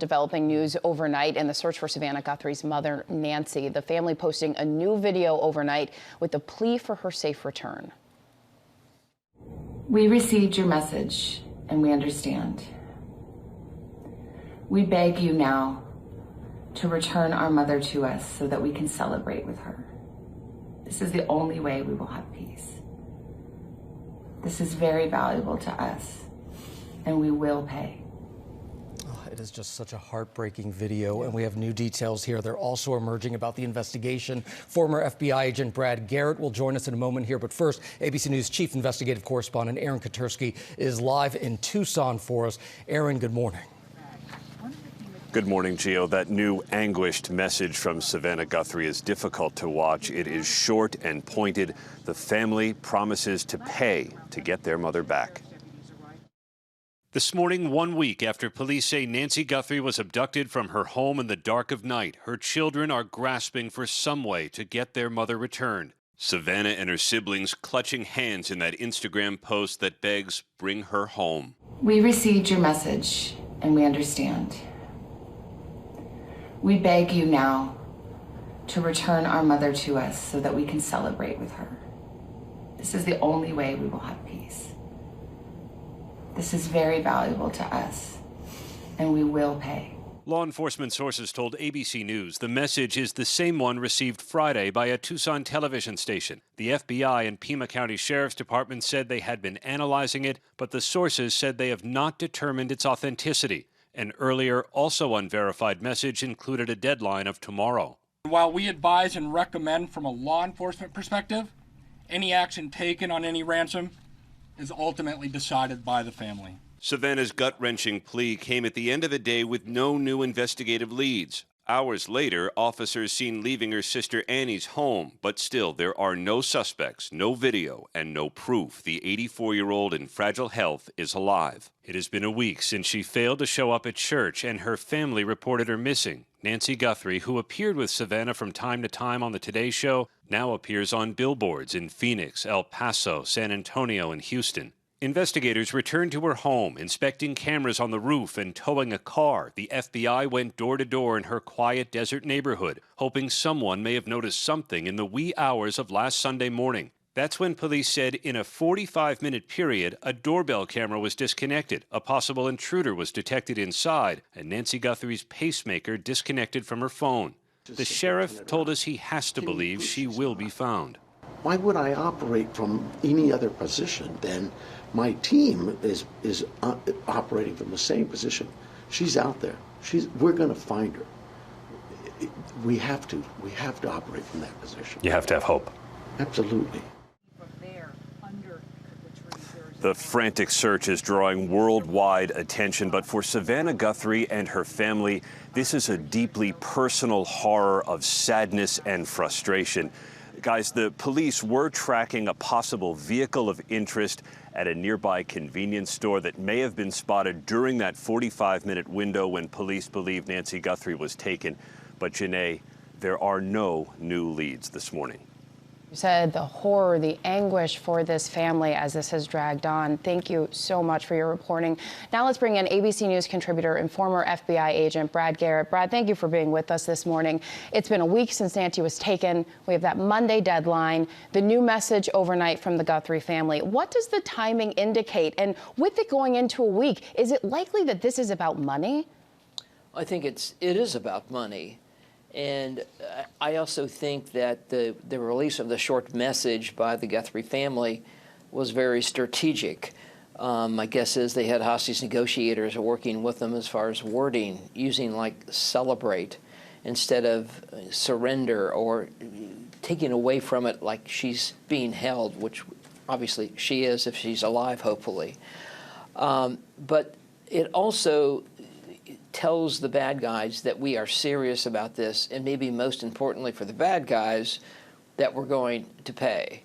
Developing news overnight in the search for Savannah Guthrie's mother, Nancy. The family posting a new video overnight with a plea for her safe return. We received your message and we understand. We beg you now to return our mother to us so that we can celebrate with her. This is the only way we will have peace. This is very valuable to us and we will pay. It is just such a heartbreaking video, and we have new details here. They're also emerging about the investigation. Former FBI agent Brad Garrett will join us in a moment here, but first, ABC News Chief Investigative Correspondent Aaron Katersky is live in Tucson for us. Aaron, good morning. Good morning, Gio. That new anguished message from Savannah Guthrie is difficult to watch. It is short and pointed. The family promises to pay to get their mother back. This morning, 1 week after police say Nancy Guthrie was abducted from her home in the dark of night, her children are grasping for some way to get their mother returned. Savannah and her siblings clutching hands in that Instagram post that begs, bring her home. We received your message and we understand. We beg you now to return our mother to us so that we can celebrate with her. This is the only way we will have peace. This is very valuable to us, and we will pay. Law enforcement sources told ABC News the message is the same one received Friday by a Tucson television station. The FBI and Pima County Sheriff's Department said they had been analyzing it, but the sources said they have not determined its authenticity. An earlier, also unverified message included a deadline of tomorrow. While we advise and recommend from a law enforcement perspective, any action taken on any ransom is ultimately decided by the family. Savannah's gut-wrenching plea came at the end of the day with no new investigative leads. Hours later, officers seen leaving her sister Annie's home, but still there are no suspects, no video, and no proof the 84-year-old in fragile health is alive. It has been a week since she failed to show up at church and her family reported her missing. Nancy Guthrie, who appeared with Savannah from time to time on the Today Show, now appears on billboards in Phoenix, El Paso, San Antonio, and Houston. Investigators returned to her home, inspecting cameras on the roof and towing a car. The FBI went door to door in her quiet desert neighborhood, hoping someone may have noticed something in the wee hours of last Sunday morning. That's when police said in a 45-minute period, a doorbell camera was disconnected, a possible intruder was detected inside, and Nancy Guthrie's pacemaker disconnected from her phone. The sheriff told us he has to believe she will be found. Why would I operate from any other position than my team is operating from the same position? She's out there. We're going to find her. We have to operate from that position. You have to have hope. Absolutely. The frantic search is drawing worldwide attention, but for Savannah Guthrie and her family, this is a deeply personal horror of sadness and frustration. Guys, the police were tracking a possible vehicle of interest at a nearby convenience store that may have been spotted during that 45-minute window when police believe Nancy Guthrie was taken. But Janae, there are no new leads this morning. You said the horror, the anguish for this family as this has dragged on. Thank you so much for your reporting. Now let's bring in ABC News contributor and former FBI agent Brad Garrett. Brad, thank you for being with us this morning. It's been a week since Nancy was taken. We have that Monday deadline, the new message overnight from the Guthrie family. What does the timing indicate? And with it going into a week, is it likely that this is about money? I think it is about money. And I also think that the release of the short message by the Guthrie family was very strategic. My guess is they had hostage negotiators working with them as far as wording, using like celebrate instead of surrender, or taking away from it like she's being held, which obviously she is if she's alive, hopefully. But it also tells the bad guys that we are serious about this, and maybe most importantly for the bad guys, that we're going to pay.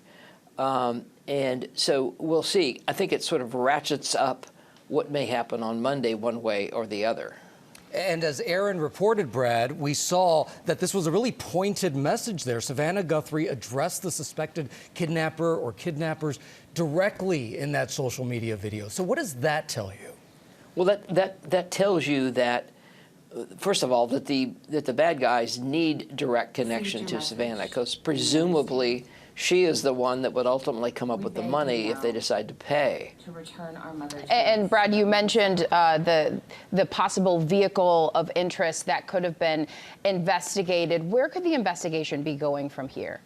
And so we'll see. I think it sort of ratchets up what may happen on Monday one way or the other. And as Aaron reported, Brad, we saw that this was a really pointed message there. Savannah Guthrie addressed the suspected kidnapper or kidnappers directly in that social media video. So what does that tell you? Well, that tells you that first of all, that the bad guys need direct connection to Savannah, because presumably she is the one that would ultimately come up with the money if they decide to pay. To return our mother to And Brad, you mentioned the possible vehicle of interest that could have been investigated. Where could the investigation be going from here?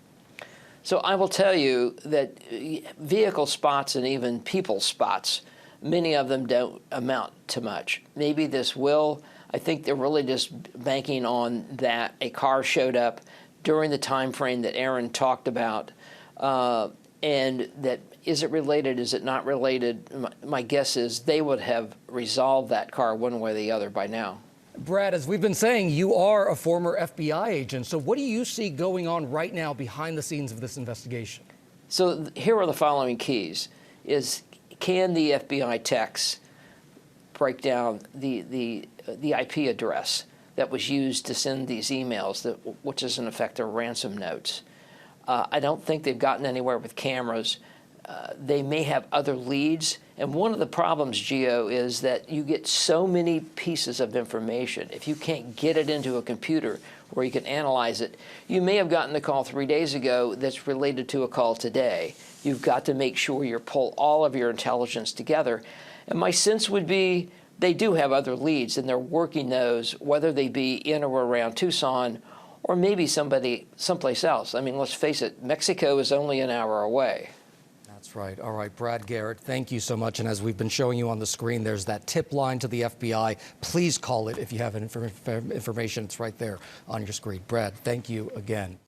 So I will tell you that vehicle spots and even people spots, many of them don't amount to much. Maybe this will. I think they're really just banking on that a car showed up during the time frame that Aaron talked about, and that is it related, is it not related? My guess is they would have resolved that car one way or the other by now. Brad, as we've been saying, you are a former FBI agent. So what do you see going on right now behind the scenes of this investigation? So here are the following keys. Can the FBI techs break down the IP address that was used to send these emails, which is in effect their ransom notes? I don't think they've gotten anywhere with cameras. They may have other leads. And one of the problems, Gio, is that you get so many pieces of information. If you can't get it into a computer where you can analyze it, you may have gotten a call 3 days ago that's related to a call today. You've got to make sure you pull all of your intelligence together. And my sense would be they do have other leads, and they're working those, whether they be in or around Tucson or maybe someplace else. I mean, let's face it, Mexico is only an hour away. That's right. All right, Brad Garrett, thank you so much. And as we've been showing you on the screen, there's that tip line to the FBI. Please call it if you have information. It's right there on your screen. Brad, thank you again.